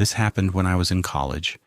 This happened when I was in college,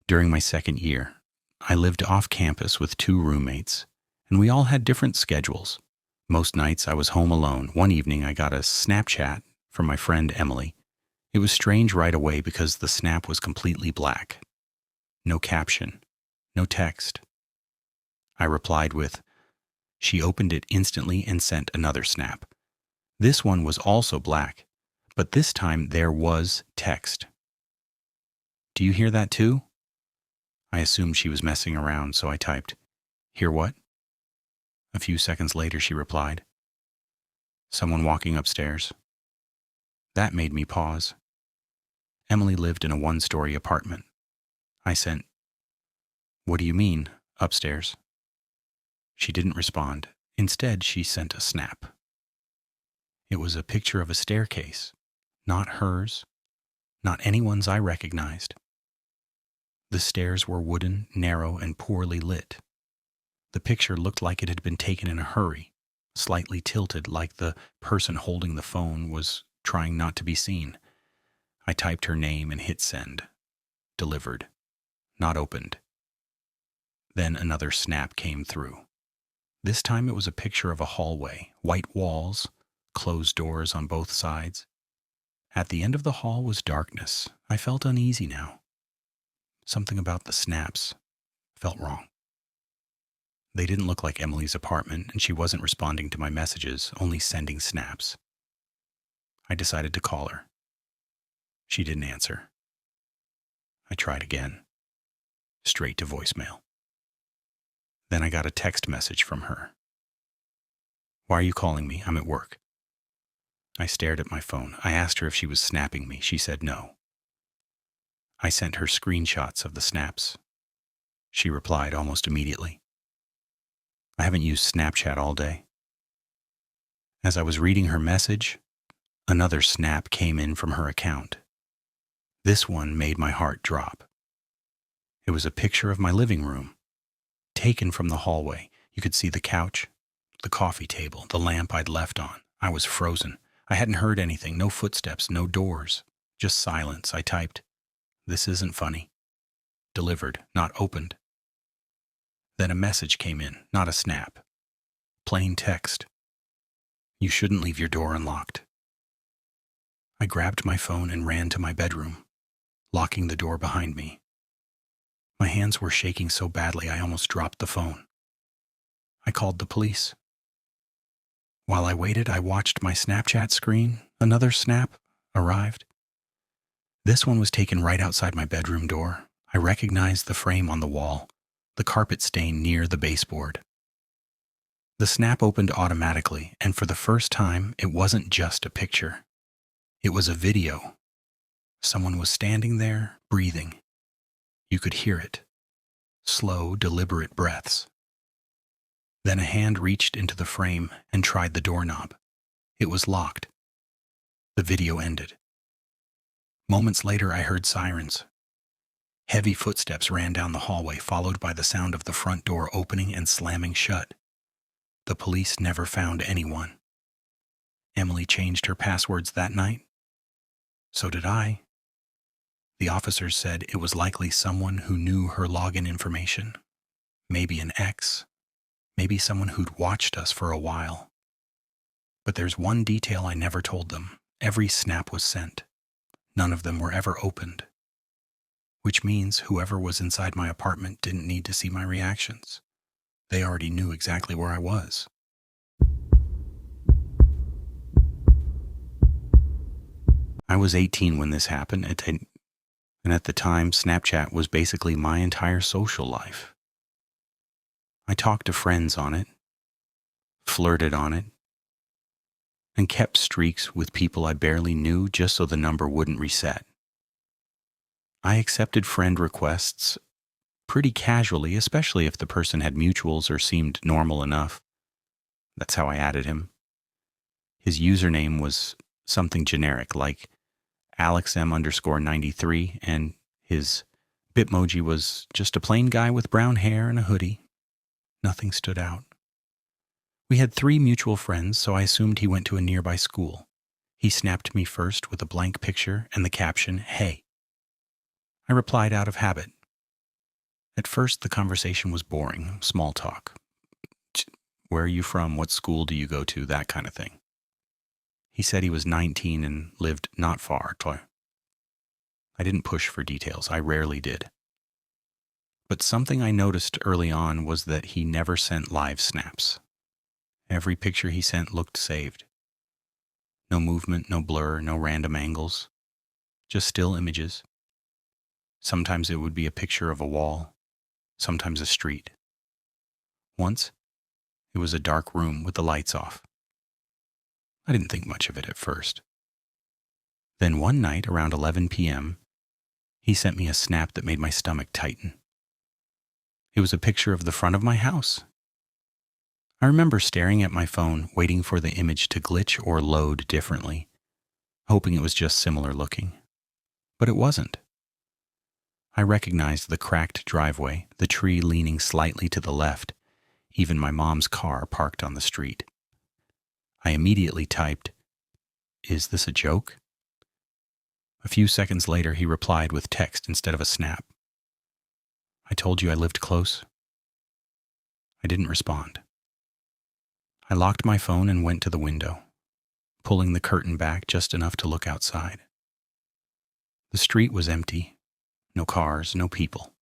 during my second year. I lived off campus with two roommates, and we all had different schedules. Most nights I was home alone. One evening I got a Snapchat from my friend Emily. It was strange right away because the snap was completely black. No caption, no text. I replied with, she opened it instantly and sent another snap. This one was also black, but this time there was text. Do you hear that too? I assumed she was messing around, so I typed, hear what? A few seconds later she replied, someone walking upstairs. That made me pause. Emily lived in a one-story apartment. I sent, what do you mean, upstairs? She didn't respond. Instead, she sent a snap. It was a picture of a staircase, not hers, not anyone's I recognized. The stairs were wooden, narrow, and poorly lit. The picture looked like it had been taken in a hurry, slightly tilted like the person holding the phone was trying not to be seen. I typed her name and hit send. Delivered. Not opened. Then another snap came through. This time it was a picture of a hallway, white walls, closed doors on both sides. At the end of the hall was darkness. I felt uneasy now. Something about the snaps felt wrong. They didn't look like Emily's apartment, and she wasn't responding to my messages, only sending snaps. I decided to call her. She didn't answer. I tried again. Straight to voicemail. Then I got a text message from her. Why are you calling me? I'm at work. I stared at my phone. I asked her if she was snapping me. She said no. I sent her screenshots of the snaps. She replied almost immediately. I haven't used Snapchat all day. As I was reading her message, another snap came in from her account. This one made my heart drop. It was a picture of my living room, taken from the hallway. You could see the couch, the coffee table, the lamp I'd left on. I was frozen. I hadn't heard anything, no footsteps, no doors, just silence. I typed, this isn't funny. Delivered, not opened. Then a message came in, not a snap. Plain text. You shouldn't leave your door unlocked. I grabbed my phone and ran to my bedroom, locking the door behind me. My hands were shaking so badly I almost dropped the phone. I called the police. While I waited, I watched my Snapchat screen. Another snap arrived. This one was taken right outside my bedroom door. I recognized the frame on the wall, the carpet stain near the baseboard. The snap opened automatically, and for the first time, it wasn't just a picture. It was a video. Someone was standing there, breathing. You could hear it. Slow, deliberate breaths. Then a hand reached into the frame and tried the doorknob. It was locked. The video ended. Moments later, I heard sirens. Heavy footsteps ran down the hallway, followed by the sound of the front door opening and slamming shut. The police never found anyone. Emily changed her passwords that night. So did I. The officers said it was likely someone who knew her login information. Maybe an ex. Maybe someone who'd watched us for a while. But there's one detail I never told them. Every snap was sent. None of them were ever opened. Which means whoever was inside my apartment didn't need to see my reactions. They already knew exactly where I was. I was 18 when this happened, and at the time, Snapchat was basically my entire social life. I talked to friends on it, flirted on it, and kept streaks with people I barely knew just so the number wouldn't reset. I accepted friend requests pretty casually, especially if the person had mutuals or seemed normal enough. That's how I added him. His username was something generic like AlexM_93, and his Bitmoji was just a plain guy with brown hair and a hoodie. Nothing stood out. We had 3 mutual friends, so I assumed he went to a nearby school. He snapped me first with a blank picture and the caption, "Hey." I replied out of habit. At first, the conversation was boring, small talk. Where are you from? What school do you go to? That kind of thing. He said he was 19 and lived not far. I didn't push for details. I rarely did. But something I noticed early on was that he never sent live snaps. Every picture he sent looked saved. No movement, no blur, no random angles. Just still images. Sometimes it would be a picture of a wall, sometimes a street. Once, it was a dark room with the lights off. I didn't think much of it at first. Then one night, around 11 p.m., he sent me a snap that made my stomach tighten. It was a picture of the front of my house. I remember staring at my phone, waiting for the image to glitch or load differently, hoping it was just similar looking. But it wasn't. I recognized the cracked driveway, the tree leaning slightly to the left, even my mom's car parked on the street. I immediately typed, "Is this a joke?" A few seconds later, he replied with text instead of a snap. "I told you I lived close." I didn't respond. I locked my phone and went to the window, pulling the curtain back just enough to look outside. The street was empty. No cars, no people.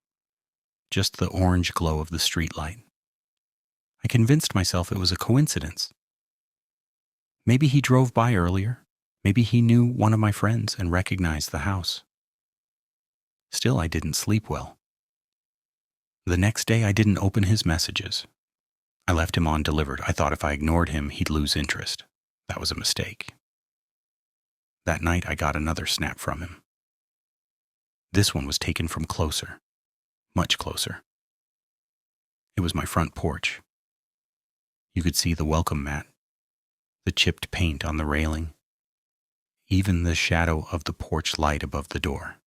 Just the orange glow of the streetlight. I convinced myself it was a coincidence. Maybe he drove by earlier. Maybe he knew one of my friends and recognized the house. Still, I didn't sleep well. The next day, I didn't open his messages. I left him on delivered. I thought if I ignored him, he'd lose interest. That was a mistake. That night, I got another snap from him. This one was taken from closer, much closer. It was my front porch. You could see the welcome mat, the chipped paint on the railing, even the shadow of the porch light above the door.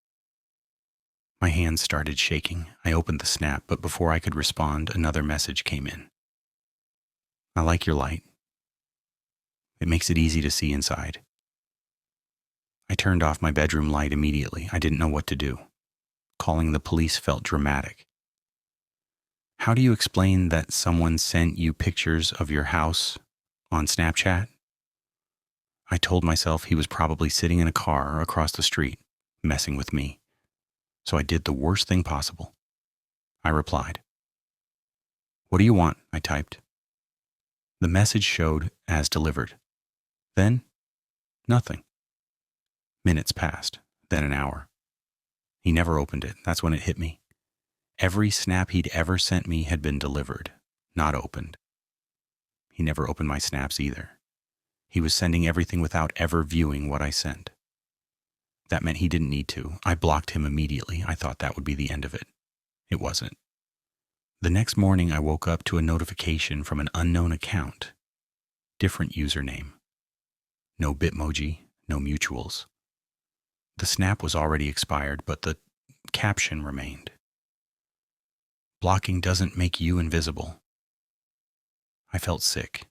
My hands started shaking. I opened the snap, but before I could respond, another message came in. "I like your light. It makes it easy to see inside." I turned off my bedroom light immediately. I didn't know what to do. Calling the police felt dramatic. How do you explain that someone sent you pictures of your house on Snapchat? I told myself he was probably sitting in a car across the street, messing with me. So I did the worst thing possible. I replied. "What do you want?" I typed. The message showed as delivered. Then, nothing. Minutes passed, then an hour. He never opened it. That's when it hit me. Every snap he'd ever sent me had been delivered, not opened. He never opened my snaps either. He was sending everything without ever viewing what I sent. That meant he didn't need to. I blocked him immediately. I thought that would be the end of it. It wasn't. The next morning, I woke up to a notification from an unknown account. Different username. No Bitmoji, no mutuals. The snap was already expired, but the caption remained. "Blocking doesn't make you invisible." I felt sick.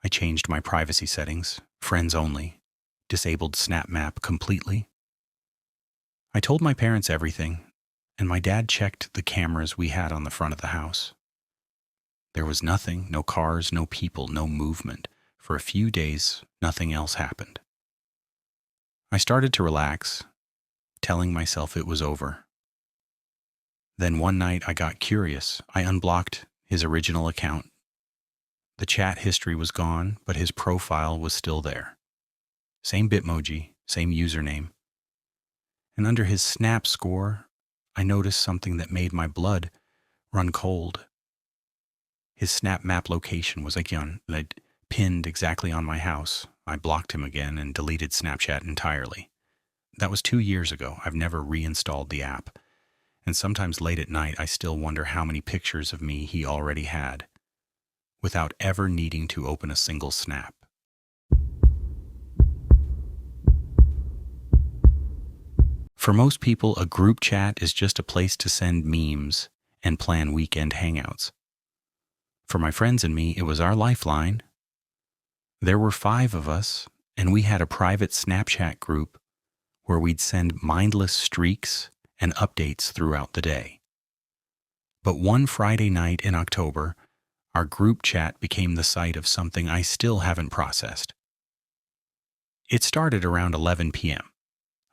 I changed my privacy settings, friends only, disabled Snap Map completely. I told my parents everything, and my dad checked the cameras we had on the front of the house. There was nothing, no cars, no people, no movement. For a few days, nothing else happened. I started to relax, telling myself it was over. Then one night I got curious. I unblocked his original account. The chat history was gone, but his profile was still there. Same Bitmoji, same username. And under his Snap score, I noticed something that made my blood run cold. His Snap Map location was again pinned exactly on my house. I blocked him again and deleted Snapchat entirely. That was 2 years ago. I've never reinstalled the app. And sometimes late at night, I still wonder how many pictures of me he already had, without ever needing to open a single snap. For most people, a group chat is just a place to send memes and plan weekend hangouts. For my friends and me, it was our lifeline. There were 5 of us, and we had a private Snapchat group where we'd send mindless streaks and updates throughout the day. But one Friday night in October, our group chat became the site of something I still haven't processed. It started around 11 p.m.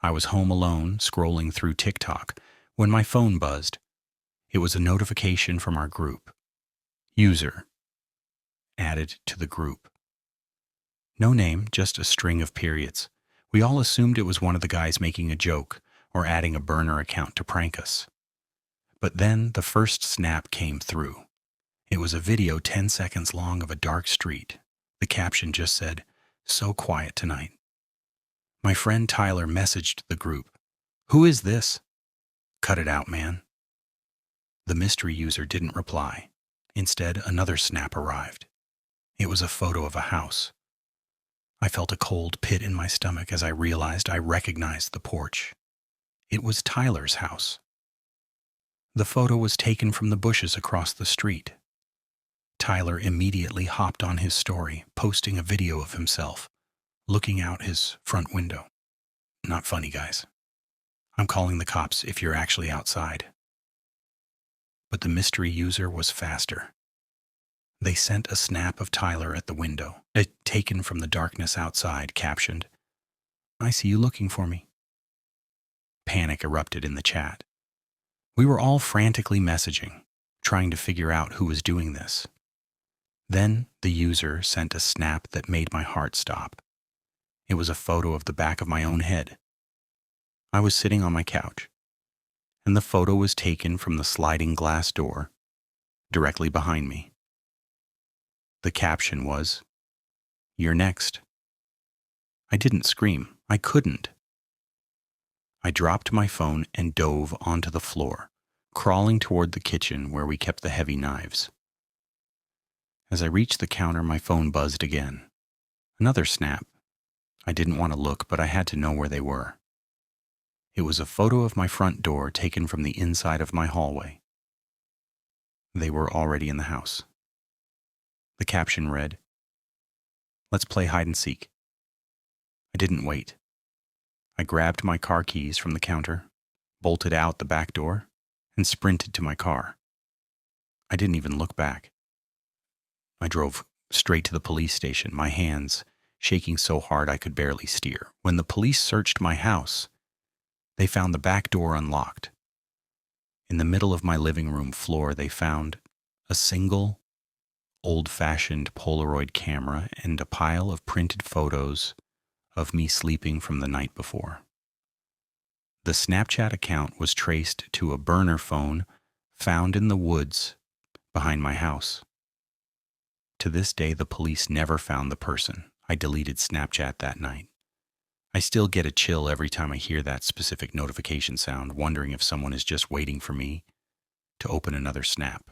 I was home alone, scrolling through TikTok, when my phone buzzed. It was a notification from our group. User added to the group. No name, just a string of periods. We all assumed it was one of the guys making a joke or adding a burner account to prank us. But then the first snap came through. It was a video 10 seconds long of a dark street. The caption just said, "So quiet tonight." My friend Tyler messaged the group, "Who is this? Cut it out, man." The mystery user didn't reply. Instead, another snap arrived. It was a photo of a house. I felt a cold pit in my stomach as I realized I recognized the porch. It was Tyler's house. The photo was taken from the bushes across the street. Tyler immediately hopped on his story, posting a video of himself, looking out his front window. Not funny, guys. I'm calling the cops if you're actually outside. But the mystery user was faster. They sent a snap of Tyler at the window, taken from the darkness outside, captioned, "I see you looking for me." Panic erupted in the chat. We were all frantically messaging, trying to figure out who was doing this. Then the user sent a snap that made my heart stop. It was a photo of the back of my own head. I was sitting on my couch, and the photo was taken from the sliding glass door directly behind me. The caption was, "You're next." I didn't scream. I couldn't. I dropped my phone and dove onto the floor, crawling toward the kitchen where we kept the heavy knives. As I reached the counter, my phone buzzed again. Another snap. I didn't want to look, but I had to know where they were. It was a photo of my front door taken from the inside of my hallway. They were already in the house. The caption read, "Let's play hide and seek." I didn't wait. I grabbed my car keys from the counter, bolted out the back door, and sprinted to my car. I didn't even look back. I drove straight to the police station, my hands shaking so hard I could barely steer. When the police searched my house, they found the back door unlocked. In the middle of my living room floor, they found a single, old-fashioned Polaroid camera and a pile of printed photos of me sleeping from the night before. The Snapchat account was traced to a burner phone found in the woods behind my house. To this day, the police never found the person. I deleted Snapchat that night. I still get a chill every time I hear that specific notification sound, wondering if someone is just waiting for me to open another snap.